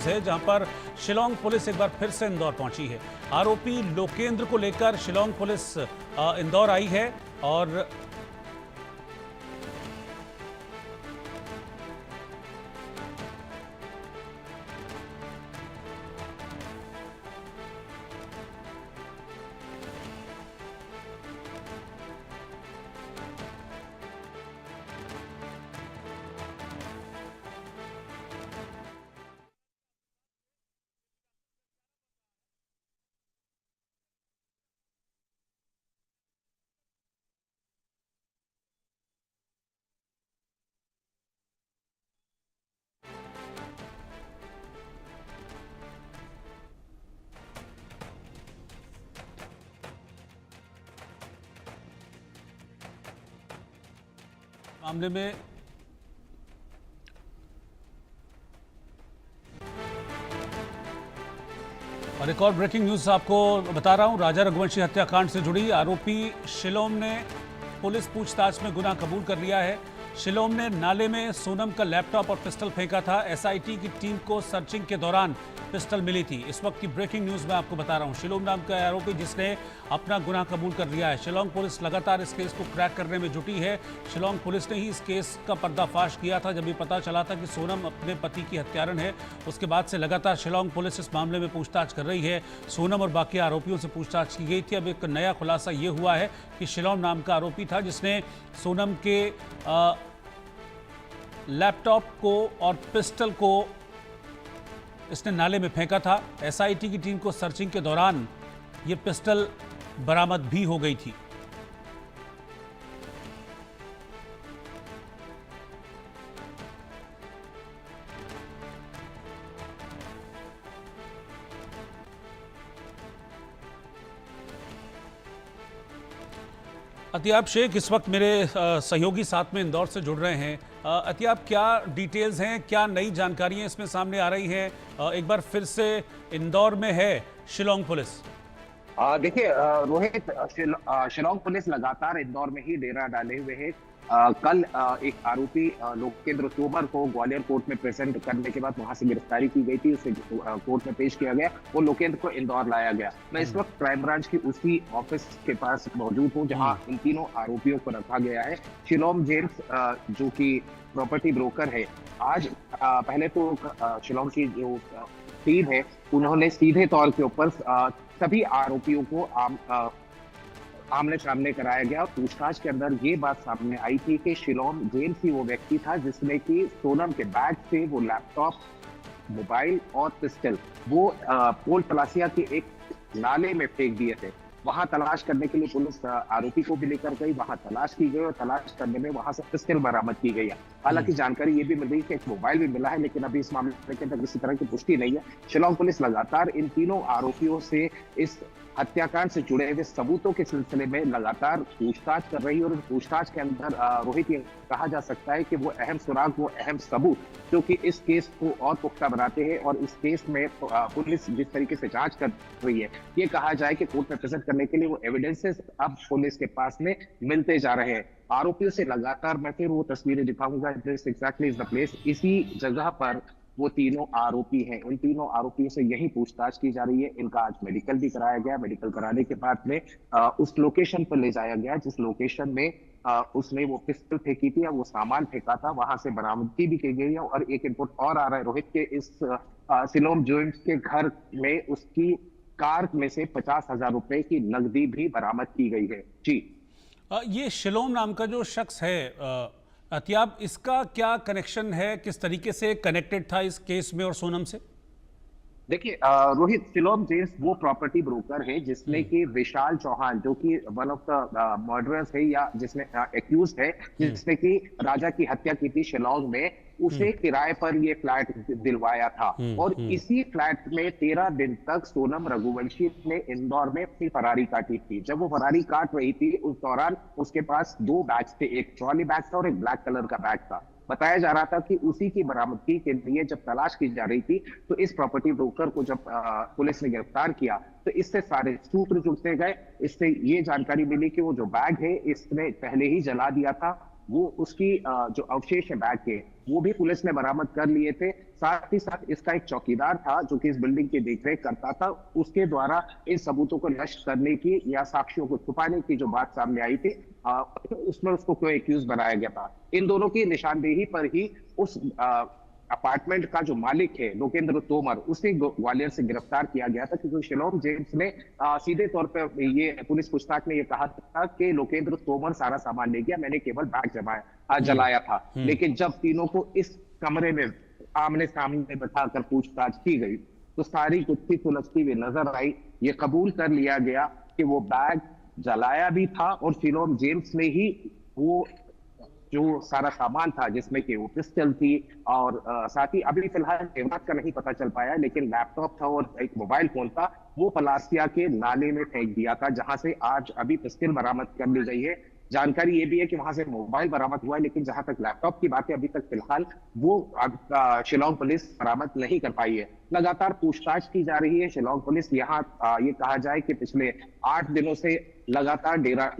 News है, जहां पर शिलोंग पुलिस एक बार फिर से इंदौर पहुंची है। आरोपी लोकेंद्र को लेकर शिलोंग पुलिस इंदौर आई है और मामले में और एक और ब्रेकिंग न्यूज आपको बता रहा हूं। राजा रघुवंशी हत्याकांड से जुड़ी आरोपी शिलोम ने पुलिस पूछताछ में गुनाह कबूल कर लिया है। शिलोम ने नाले में सोनम का लैपटॉप और पिस्टल फेंका था। एसआईटी की टीम को सर्चिंग के दौरान पिस्टल मिली थी। इस वक्त की ब्रेकिंग न्यूज मैं आपको बता रहा हूं। शिलोम नाम का आरोपी जिसने अपना गुनाह कबूल कर लिया है। शिलोंग पुलिस लगातार इस केस को क्रैक करने में जुटी है। शिलोंग पुलिस ने ही इस केस का पर्दाफाश किया था जब ये पता चला था कि सोनम अपने पति की हत्यारण है। उसके बाद से लगातार शिलोंग पुलिस इस मामले में पूछताछ कर रही है। सोनम और बाकी आरोपियों से पूछताछ की गई थी। अब एक नया खुलासा ये हुआ है कि शिलोंग नाम का आरोपी था जिसने सोनम के लैपटॉप को और पिस्टल को इसने नाले में फेंका था। एसआईटी की टीम को सर्चिंग के दौरान ये पिस्टल बरामद भी हो गई थी। अतियाब शेख इस वक्त मेरे सहयोगी साथ में इंदौर से जुड़ रहे हैं। अतियाब, क्या डिटेल्स हैं, क्या नई जानकारियां इसमें सामने आ रही हैं? एक बार फिर से इंदौर में है शिलोंग पुलिस। देखिए रोहित, शिलोंग पुलिस लगातार इंदौर में ही डेरा डाले हुए है। कल एक आरोपी लोकेंद्र तोमर को ग्वालियर कोर्ट में प्रेजेंट करने के बाद वहां से गिरफ्तारी की गई थी। उसे कोर्ट में पेश किया गया। वो लोकेंद्र को इंदौर लाया गया। मैं इस वक्त क्राइम ब्रांच की उसी ऑफिस के पास मौजूद हूँ जहां इन तीनों आरोपियों को रखा गया है। शिलोंग जेम्स जो कि प्रॉपर्टी ब्रोकर है, आज पहले तो शिलोंग की जो टीम है उन्होंने सीधे तौर के ऊपर सभी आरोपियों को आमने सामने कराया गया। पूछताछ के अंदर ये बात सामने आई थी कि शिलोंग जेम्स ही वो व्यक्ति था जिसने कि सोनम के बैग से वो लैपटॉप, मोबाइल और पिस्टल वो पोल तलाशिया के एक नाले में फेंक दिए थे। वहां तलाश करने के लिए पुलिस आरोपी को भी लेकर गई। वहां तलाश की गई और तलाश करने में वहां से पिस्टल बरामद की गई है। हालांकि जानकारी ये भी मिल रही है कि एक मोबाइल भी मिला है, लेकिन अभी इस मामले के अंदर किसी तरह की पुष्टि नहीं है। शिलोंग पुलिस लगातार इन तीनों आरोपियों से इस हत्याकांड से जुड़े हुए सबूतों के सिलसिले में लगातार पूछताछ कर रही है और पूछताछ के अंदर रोहित, ये कहा जा सकता है कि वो अहम सुराग, वो अहम सबूत जो कि इस केस को और पुख्ता बनाते हैं और इस केस में पुलिस जिस तरीके से जांच कर रही है, ये कहा जाए कि कोर्ट में प्रेजेंट करने के लिए वो एविडेंसेस अब पुलिस के पास में मिलते जा रहे हैं। आरोपियों से लगातार मैं फिर वो तस्वीरें दिखाऊंगा। This exactly is the place. इसी जगह पर वो तीनों आरोपी हैं। उन तीनों आरोपियों से यही पूछताछ की जा रही है। इनका आज मेडिकल भी कराया गया। मेडिकल कराने के बाद में उस लोकेशन पर ले जाया गया जिस लोकेशन में उसने वो पिस्टल फेंकी थी या वो सामान फेंका था, वहां से बरामदगी भी की गई है। और एक इनपुट और आ रहा है रोहित के, इस शिलोंग जेम्स के घर में उसकी कार में से 50,000 रुपए की नकदी भी बरामद की गई है। जी, ये शिलोंग नाम का जो शख्स है अतियाब, इसका क्या कनेक्शन है? किस तरीके से कनेक्टेड था इस केस में और सोनम से? देखिए रोहित, शिलोंग जेम्स वो प्रॉपर्टी ब्रोकर है जिसने कि विशाल चौहान जो कि वन ऑफ द मर्डरर्स है या जिसने एक्यूज है, जिसने कि राजा की हत्या की थी शिलोंग में, उसे किराए पर ये फ्लैट दिलवाया था। और इसी फ्लैट में 13 दिन तक सोनम रघुवंशी ने इंदौर में अपनी फरारी काटी थी। जब वो फरारी काट रही थी उस दौरान उसके पास 2 बैग्स थे, एक ट्रॉली बैग था और एक ब्लैक कलर का बैग था। बताया जा रहा था कि उसी की बरामदगी के लिए जब तलाश की जा रही थी तो इस प्रॉपर्टी ब्रोकर को जब पुलिस ने गिरफ्तार किया तो इससे सारे सूत्र जुड़ते गए। इससे ये जानकारी मिली कि वो जो बैग है इसने पहले ही जला दिया था वो उसकी जो अवशेष है बैग के, वो भी पुलिस ने बरामद कर लिए थे। साथ ही साथ इसका एक चौकीदार था जो कि इस बिल्डिंग की देखरेख करता था, उसके द्वारा इन सबूतों को नष्ट करने की या साक्ष्यों को छुपाने की जो बात सामने आई थी, उसमें उसको क्यों एक्यूज बनाया गया था। इन दोनों की निशानदेही पर ही उस अपार्टमेंट का जो मालिक है लोकेंद्र तोमर, उसे ग्वालियर से गिरफ्तार किया गया था, क्योंकि शिलोम जेम्स ने सीधे तौर पर ये पुलिस पूछताछ में ये कहा था कि लोकेंद्र तोमर सारा सामान ले गया, मैंने केवल बैग जलाया था। लेकिन जब तीनों को इस कमरे में आमने सामने बैठाकर पूछताछ की गई तो सारी गुत्थी सुलझती हुई नजर आई। ये कबूल कर लिया गया कि वो बैग जलाया भी था और शिलोम जेम्स ने ही वो जो सारा सामान था, जिसमें कि वो पिस्टल थी और साथ ही अभी फिलहाल जेवरात का नहीं पता चल पाया, लेकिन लैपटॉप था और एक मोबाइल फोन था, वो पलासिया के नाले में फेंक दिया था, जहां से आज अभी पिस्टल बरामद कर ली गई है। जानकारी ये भी है कि वहां से मोबाइल बरामद हुआ है, लेकिन जहां तक लैपटॉप की बात है अभी तक फिलहाल वो शिलोंग पुलिस बरामद नहीं कर पाई है। लगातार पूछताछ की जा रही है शिलोंग पुलिस। यहाँ ये कहा जाए कि पिछले 8 दिनों से लगातार डेरा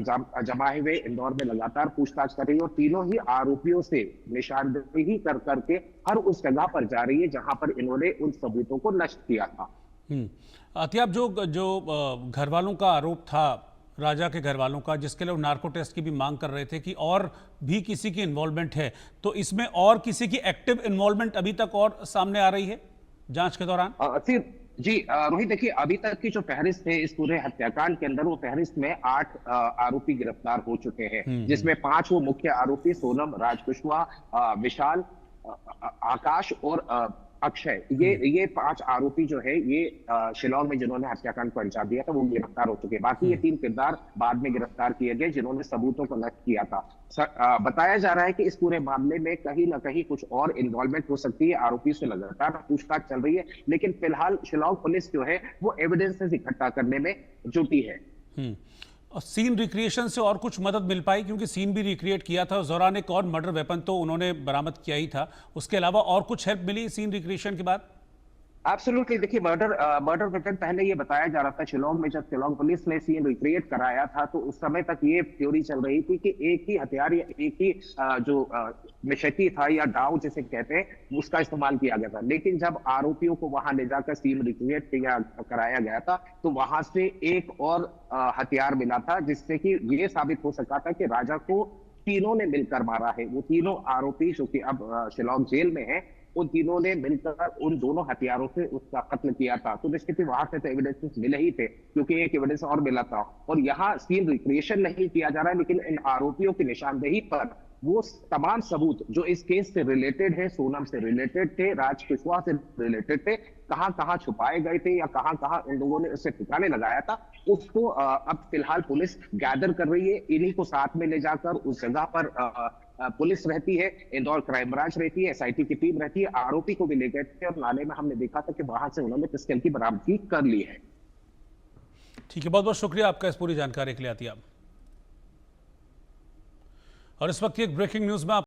जमाए हुए इंदौर में लगातार पूछताछ कर रही है और तीनों ही आरोपियों से निशानदेही कर करके हर उस जगह पर जा रही है जहां पर इन्होंने उन सबूतों को नष्ट किया था। अतियाब, जो घर वालों का आरोप था, राजा के घर वालों का, जिसके लिए नार्को टेस्ट की भी मांग कर रहे थे कि और भी किसी की इन्वॉल्वमेंट है, तो इसमें और किसी की एक्टिव इन्वॉल्वमेंट अभी तक और सामने आ रही है जांच के दौरान? जी रोहित, देखिए अभी तक की जो फहरिस्त है इस पूरे हत्याकांड के अंदर, वो फहरिस्त में 8 आरोपी गिरफ्तार हो चुके हैं, जिसमें 5 वो मुख्य आरोपी सोनम, राज कुशवाहा, विशाल, आकाश और अक्षय, ये 5 आरोपी जो है ये शिलोंग में जिन्होंने हत्याकांड को अंजाम दिया था वो गिरफ्तार हो चुके हैं। बाकी ये 3 किरदार बाद में गिरफ्तार किए गए जिन्होंने सबूतों को नष्ट किया था। बताया जा रहा है कि इस पूरे मामले में कहीं ना कहीं कुछ और इन्वॉल्वमेंट हो सकती है। आरोपी से लगातार पूछताछ चल रही है, लेकिन फिलहाल शिलोंग पुलिस जो है वो एविडेंसेस इकट्ठा करने में जुटी है। और सीन रिक्रिएशन से और कुछ मदद मिल पाई, क्योंकि सीन भी रिक्रिएट किया था उस दौरान, एक और मर्डर वेपन तो उन्होंने बरामद किया ही था, उसके अलावा और कुछ हेल्प मिली सीन रिक्रिएशन के बाद? एब्सोल्युटली, देखिए मर्डर वेपन पहले ये बताया जा रहा था शिलोंग में, जब शिलोंग पुलिस ने सीन रिक्रिएट कराया था तो उस समय तक ये थ्योरी चल रही थी कि एक ही हथियार या एक ही जो मिशकी था या डाउ जिसे कहते हैं उसका इस्तेमाल किया गया था। लेकिन जब आरोपियों को वहां ले जाकर सीन रिक्रिएट कराया गया था तो वहां से एक और हथियार मिला था, जिससे कि ये साबित हो सका था कि राजा को तीनों ने मिलकर मारा है। वो तीनों आरोपी जो कि अब शिलोंग जेल में है, उन तीनों ने मिलकर उन दोनों हथियारों से उसका कत्ल किया था। तो निश्चित ही वहां से तो एविडेंसेस मिले ही थे, क्योंकि एक एविडेंस और मिला था। और यहाँ सीन रिक्रिएशन नहीं किया जा रहा है, लेकिन इन आरोपियों की निशानदेही पर वो तमाम सबूत जो इस केस से रिलेटेड है, सोनम से रिलेटेड थे, राज कुशवाहा से रिलेटेड थे, कहां कहां छुपाए गए थे या कहां कहां इन लोगों ने उसे ठिकाने लगाया था, उसको अब फिलहाल पुलिस गैदर कर रही है। इन्हीं को साथ में ले जाकर उस जगह पर पुलिस रहती है, इंदौर क्राइम ब्रांच रहती है, एसआईटी की टीम रहती है। आरोपी को भी ले गए थे और नाले में हमने देखा था कि वहां से उन्होंने पिस्टल की बरामदगी कर ली है। ठीक है, बहुत बहुत शुक्रिया आपका इस पूरी जानकारी के लिए अतियाब। और इस वक्त एक ब्रेकिंग न्यूज में